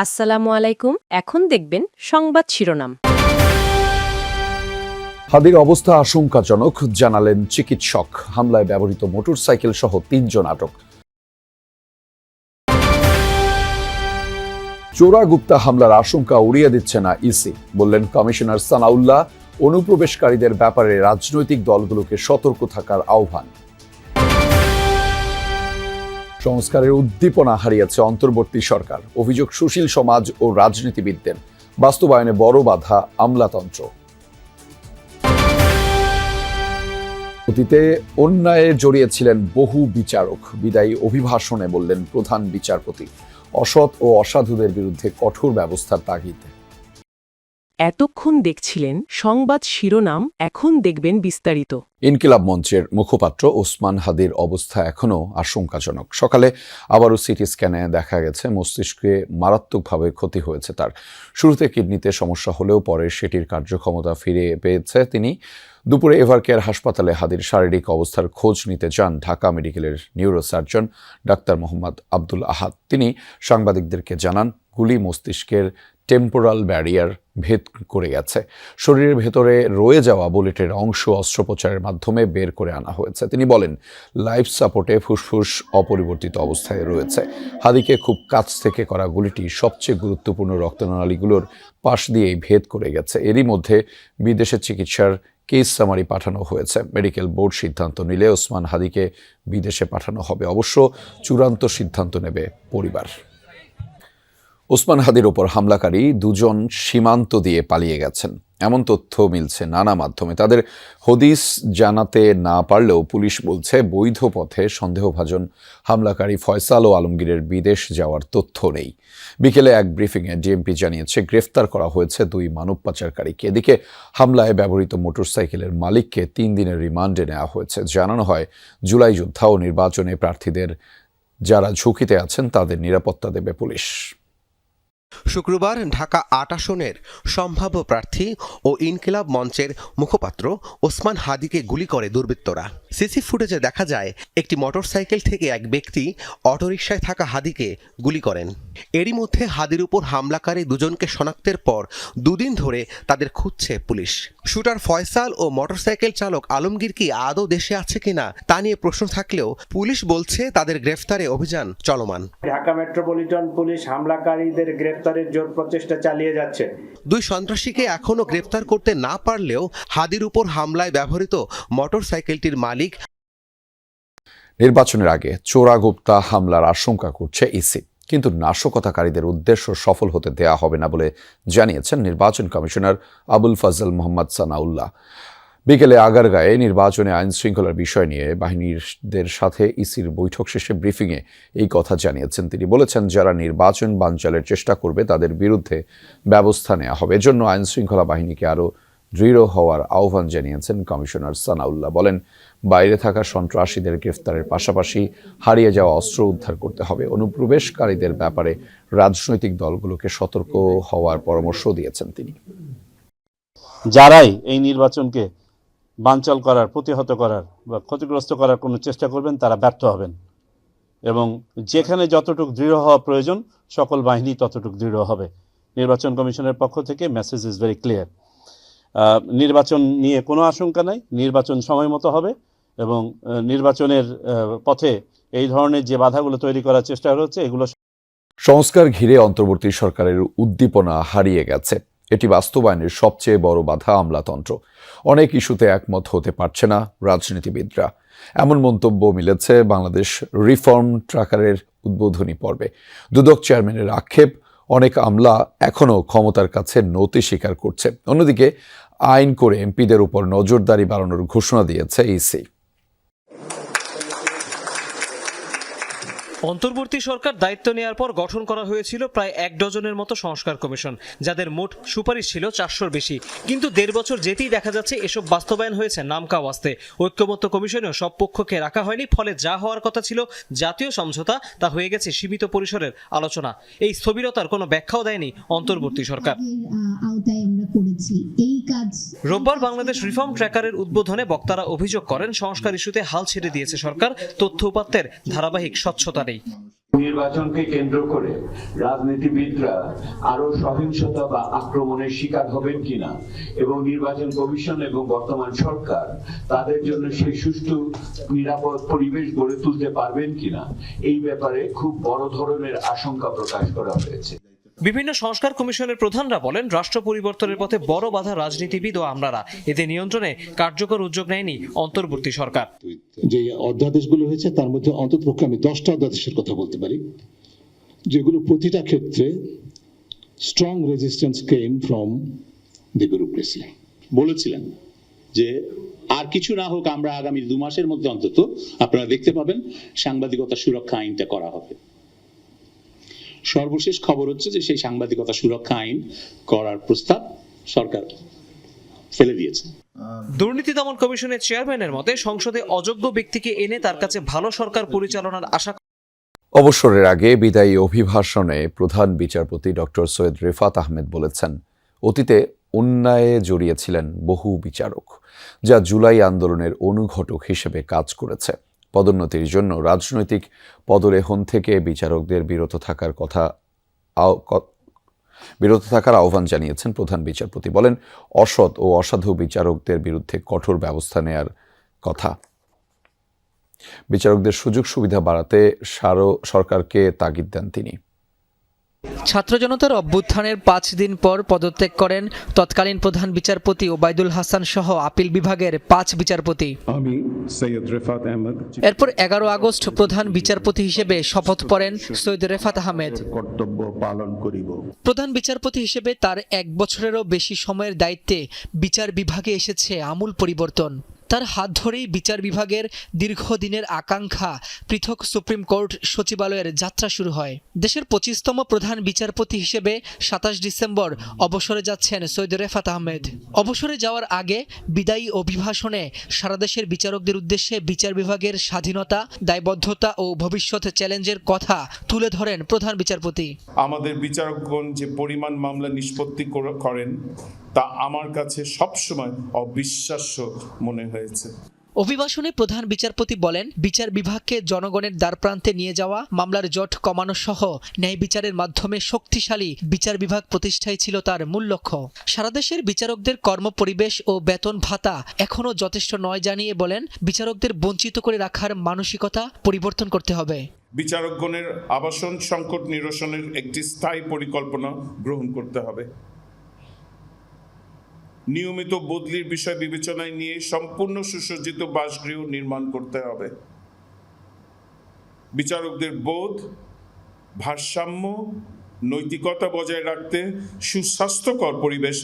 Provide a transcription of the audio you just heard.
আসসালামু আলাইকুম। এখন দেখবেন সংবাদ শিরোনাম। হাদির অবস্থা আশঙ্কাজনক জানালেন চিকিৎসক। হামলায় ব্যবহৃত মোটরসাইকেল সহ ৩ জন আটক। চোরাগুপ্তা হামলার আশঙ্কা উড়িয়ে দিচ্ছে না ইসি, বললেন কমিশনার সানাউল্লাহ। অনুপ্রবেশকারীদের ব্যাপারে রাজনৈতিক দলগুলোকে সতর্ক থাকার আহ্বান। সংস্কারের উদ্দীপনা হারিয়েছে অন্তর্বর্তী সরকার। অভিযোগ সুশীল সমাজ ও রাজনীতিবিদদের। বাস্তবায়নে বড় বাধা আমলাতন্ত্র। অতীতে অন্যায়ে জড়িয়েছিলেন বহু বিচারক। বিদায়ী অভিভাষণে বললেন প্রধান বিচারপতি, অসৎ ও অসাধুদের বিরুদ্ধে কঠোর ব্যবস্থার তাগিদ। এতক্ষণ দেখছিলেন সংবাদ শিরোনাম, এখন দেখবেন বিস্তারিত। ইনকিলাব মঞ্চের মুখপাত্র ওসমান হাদির অবস্থা এখনও আশঙ্কাজনক। সকালে আবারও সিটি স্ক্যানে দেখা গেছে মস্তিষ্কে মারাত্মকভাবে ক্ষতি হয়েছে তার। শুরুতে কিডনিতে সমস্যা হলেও পরে সেটির কার্যক্ষমতা ফিরে পেয়েছে তিনি। দুপুরে এভারকেয়ার হাসপাতালে হাদির শারীরিক অবস্থার খোঁজ নিতে যান ঢাকা মেডিকেলের নিউরোসার্জন ডাক্তার মোহাম্মদ আব্দুল আহাদ। তিনি সাংবাদিকদেরকে জানান, গুলি মস্তিষ্কের টেম্পোরাল ব্যারিয়ার ভেদ করে গেছে। শরীরের ভেতরে রয়ে যাওয়া বুলেটের অংশ অস্ত্রোপচারের মাধ্যমে বের করে আনা হয়েছে। তিনি বলেন, লাইফ সাপোর্টে ফুসফুস অপরিবর্তিত অবস্থায় রয়েছে। হাদিকে খুব কাছ থেকে করা গুলিটি সবচেয়ে গুরুত্বপূর্ণ রক্তনালীগুলোর পাশ দিয়েই ভেদ করে গেছে। এরই মধ্যে বিদেশে চিকিৎসার কেস সামারি পাঠানো হয়েছে। মেডিকেল বোর্ড সিদ্ধান্ত নিলে ওসমান হাদিকে বিদেশে পাঠানো হবে। অবশ্য চূড়ান্ত সিদ্ধান্ত নেবে পরিবার। ওসমান হাদির ওপর হামলাকারী 2 জন সীমান্ত দিয়ে পালিয়ে গেছেন, এমন তথ্য মিলছে নানা মাধ্যমে। তাদের হদিস জানাতে না পারলেও পুলিশ বলছে বৈধ পথে সন্দেহভাজন হামলাকারী ফয়সাল ও আলমগীরের বিদেশ যাওয়ার তথ্য নেই। বিকেলে এক ব্রিফিংয়ে ডিএমপি জানিয়েছে গ্রেফতার করা হয়েছে 2 মানব পাচারকারীকে। এদিকে হামলায় ব্যবহৃত মোটরসাইকেলের মালিককে 3 দিনের রিমান্ডে নেওয়া হয়েছে। জানানো হয়, জুলাই যোদ্ধা ও নির্বাচনে প্রার্থীদের যারা ঝুঁকিতে আছেন তাদের নিরাপত্তা দেবে পুলিশ। শুক্রবার ঢাকা ৮ আসনের সম্ভাব্য প্রার্থী ও ইনকিলাব মঞ্চের মুখপাত্র ওসমান হাদিকে গুলি করে দুর্বৃত্তরা। সিসি ফুটেজে দেখা যায় একটি মোটরসাইকেল থেকে এক ব্যক্তি অটোরিকশায় থাকা হাদিকে গুলি করেন। এরই মধ্যে হাদির উপর হামলাকারী 2 জনকে শনাক্তের পর 2 দিন ধরে তাদের খুঁজছে পুলিশ। শুটার ফয়সাল ও মোটরসাইকেল চালক আলমগীর কি আদৌ দেশে আছে কিনা তা নিয়ে প্রশ্ন থাকলেও পুলিশ বলছে তাদের গ্রেফতারে অভিযান চলমান। ঢাকা মেট্রোপলিটন পুলিশ হামলাকারীদের গ্রেফতারের জোর প্রচেষ্টা চালিয়ে যাচ্ছে। 2 সন্ত্রাসীকে এখনও গ্রেফতার করতে না পারলেও হাদির উপর হামলায় ব্যবহৃত মোটরসাইকেলটির মালিক। নির্বাচনের আগে চোরাগুপ্তা হামলার আশঙ্কা করছে ইসি, কিন্তু নাশকতাকারীদের উদ্দেশ্য সফল হতে দেয়া হবে না বলে জানিয়েছেন নির্বাচন কমিশনার আবুল ফাজল মোহাম্মদ সানাউল্লাহ। বিকেলে আগারগাঁয়ে নির্বাচনে আইন শৃঙ্খলার বিষয় নিয়ে বাহিনীদের সাথে ইসির বৈঠক শেষে ব্রিফিংয়ে এই কথা জানিয়েছেন তিনি। বলেছেন, যারা নির্বাচন বানচালের চেষ্টা করবে তাদের বিরুদ্ধে ব্যবস্থা নেওয়া হবে। এজন্য আইন শৃঙ্খলা বাহিনীকে আরও দৃঢ় হওয়ার আহ্বান জানিয়েছেন কমিশনার সানাউল্লাহ। বলেন, বাইরে থাকা সন্ত্রাসীদের গ্রেফতারের পাশাপাশি হারিয়ে যাওয়া অস্ত্র উদ্ধার করতে হবে। অনুপ্রবেশকারীদের ব্যাপারে রাজনৈতিক দলগুলোকে সতর্ক হওয়ার পরামর্শ দিয়েছেন তিনি। যারাই এই নির্বাচনকে বানচাল করার, প্রতিহত করার বা ক্ষতিগ্রস্ত করার কোনো চেষ্টা করবেন তারা ব্যর্থ হবেন, এবং যেখানে যতটুকু দৃঢ় হওয়া প্রয়োজন সকল বাহিনী ততটুকু দৃঢ় হবে। নির্বাচন কমিশনের পক্ষ থেকে মেসেজ ইজ ভেরি ক্লিয়ার। নির্বাচন নিয়ে কোনো আশঙ্কা নাই, নির্বাচন সময় মতো হবে, এবং নির্বাচনের পথে এই ধরনের যে বাধাগুলো তৈরি করার চেষ্টা হচ্ছে এগুলো। সংস্কার ঘিরে অন্তর্বর্তী সরকারের উদ্দীপনা হারিয়ে গেছে। এটি বাস্তবায়নের সবচেয়ে বড় বাধা আমলাতন্ত্র। অনেক ইস্যুতে একমত হতে পারছে না রাজনীতিবিদরা, এমন মন্তব্য মিলেছে বাংলাদেশ রিফর্ম ট্র্যাকারের উদ্বোধনী পর্বে। দুদক চেয়ারম্যানের আক্ষেপ, অনেক আমলা এখনও ক্ষমতার কাছে নতি স্বীকার করছে। অন্যদিকে আইন করে এমপিদের উপর নজরদারি বাড়ানোর ঘোষণা দিয়েছে ইসি। অন্তর্বর্তী সরকার দায়িত্ব নেওয়ার পর গঠন করা হয়েছিল প্রায় 1 ডজনের মতো সংস্কার কমিশন, যাদের মোট সুপারিশ ছিল 400-র বেশি। কিন্তু 1.5 বছর যেতেই দেখা যাচ্ছে এসব বাস্তবায়ন হয়েছে নামকা ওয়াস্তে। ঐক্যমত্য কমিশনেও সব পক্ষকে রাখা হয়নি, ফলে যা হওয়ার কথা ছিল জাতীয় সমঝোতা তা হয়ে গেছে সীমিত পরিসরের আলোচনা। এই স্থবিরতার কোনো ব্যাখ্যাও দেয়নি অন্তর্বর্তী সরকার। রোববার বাংলাদেশ রিফর্ম ট্র্যাকারের উদ্বোধনে বক্তারা অভিযোগ করেন, সংস্কার ইস্যুতে হাল ছেড়ে দিয়েছে সরকার, তথ্য উপাত্তের ধারাবাহিক স্বচ্ছতা নেই। নির্বাচনকে কেন্দ্র করে রাজনীতিবিদরা আরো সহিংসতা বা আক্রমণের শিকার হবেন কিনা এবং নির্বাচন কমিশন এবং বর্তমান সরকার তাদের জন্য সেই সুষ্ঠু নিরাপদ পরিবেশ গড়ে তুলতে পারবেন কিনা এই ব্যাপারে খুব বড় ধরনের আশঙ্কা প্রকাশ করা হয়েছে। বিভিন্ন সংস্কার কমিশনের প্রধানরা বলেন, রাষ্ট্র পরিবর্তনের পথে বড় বাধা রাজনীতিবিদ ও আমলারা। এতে নিয়ন্ত্রণে কার্যকর উদ্যোগ নেয়নি অন্তর্বর্তী সরকার। যে অধ্যাদেশগুলো হয়েছে তার মধ্যে অন্ততপক্ষে আমি 10টা অধ্যাদেশের কথা বলতে পারি, যেগুলো প্রতিটা ক্ষেত্রে strong resistance came from the bureaucracy. বলেছিলেন যে আর কিছু না হোক, আমরা আগামী 2 মাসের মধ্যে অন্তত আপনারা দেখতে পাবেন সাংবাদিকতা সুরক্ষা আইনটা করা হবে। সর্বশেষ খবর হচ্ছে যে সেই সাংবাদিকতা সুরক্ষা আইন করার প্রস্তাব সরকার ফেলে দিয়েছে। দুর্নীতি দমন কমিশনের চেয়ারম্যানের মতে, সংসদে অযোগ্য ব্যক্তিকে এনে তার কাছে ভালো সরকার পরিচালনার আশা। অবসরের আগে বিদায়ী অভিভাষণে প্রধান বিচারপতি ডক্টর সৈয়দ রেফাত আহমেদ বলেছেন, অতীতে অন্যায়ে জড়িয়েছিলেন বহু বিচারক, যা জুলাই আন্দোলনের অনুঘটক হিসেবে কাজ করেছে। পদোন্নতির জন্য রাজনৈতিক পদলেহন থেকে বিচারকদের বিরত থাকার আহ্বান জানিয়েছেন প্রধান বিচারপতি। বলেন, অসৎ ও অসাধু বিচারকদের বিরুদ্ধে কঠোর ব্যবস্থা নেয়ার কথা। বিচারকদের সুযোগ সুবিধা বাড়াতে সরকারকে তাগিদ দেন তিনি। ছাত্র জনতার অভ্যুত্থানের 5 দিন পর পদত্যাগ করেন তৎকালীন প্রধান বিচারপতি ওবায়দুল হাসান সহ আপিল বিভাগের 5 বিচারপতি। আমি সৈয়দ রেফাত আহমেদ। এরপর 11 আগস্ট প্রধান বিচারপতি হিসেবে শপথ পড়েন সৈয়দ রেফাত আহমেদ। কর্তব্য পালন করিব। প্রধান বিচারপতি হিসেবে তার 1 বছরেরও বেশি সময়ের দায়িত্বে বিচার বিভাগে এসেছে আমূল পরিবর্তন। তার হাত ধরেই বিচার বিভাগের দীর্ঘদিনের আকাঙ্ক্ষা পৃথক সুপ্রিম কোর্ট সচিবালয়ের যাত্রা শুরু হয়। দেশের 25তম প্রধান বিচারপতি হিসেবে 27 ডিসেম্বর অবসরে যাচ্ছেন সৈয়দ রেফাত আহমেদ। অবসরে যাওয়ার আগে বিদায়ী অভিভাষণে সারা দেশের বিচারকদের উদ্দেশ্যে বিচার বিভাগের স্বাধীনতা, দায়বদ্ধতা ও ভবিষ্যৎ চ্যালেঞ্জের কথা তুলে ধরেন প্রধান বিচারপতি। আমাদের বিচারকগণ যে পরিমাণ মামলা নিষ্পত্তি করেন তা আমার কাছে সবসময় অবিশ্বাস্য মনে হয়েছে। অভিভাষণে প্রধান বিচারপতি বলেন, বিচার বিভাগকে জনগণের দ্বারপ্রান্তে নিয়ে যাওয়া, মামলার জট কমানো সহ ন্যায় বিচারের মাধ্যমে শক্তিশালী বিচার বিভাগ প্রতিষ্ঠাই ছিল তার মূল লক্ষ্য। সারা দেশের বিচারকদের কর্মপরিবেশ ও বেতন ভাতা এখনও যথেষ্ট নয় জানিয়ে বলেন, বিচারকদের বঞ্চিত করে রাখার মানসিকতা পরিবর্তন করতে হবে। বিচারকগণের আবাসন সংকট নিরসনের একটি স্থায়ী পরিকল্পনা গ্রহণ করতে হবে। নিয়মিত বদলির বিষয় বিবেচনায় নিয়ে সম্পূর্ণ সুসজ্জিত বাসগৃহ নির্মাণ করতে হবে। বিচারকদের বোধ, ভারসাম্য, নৈতিকতা বজায় রাখতে সুস্বাস্থ্যকর পরিবেশ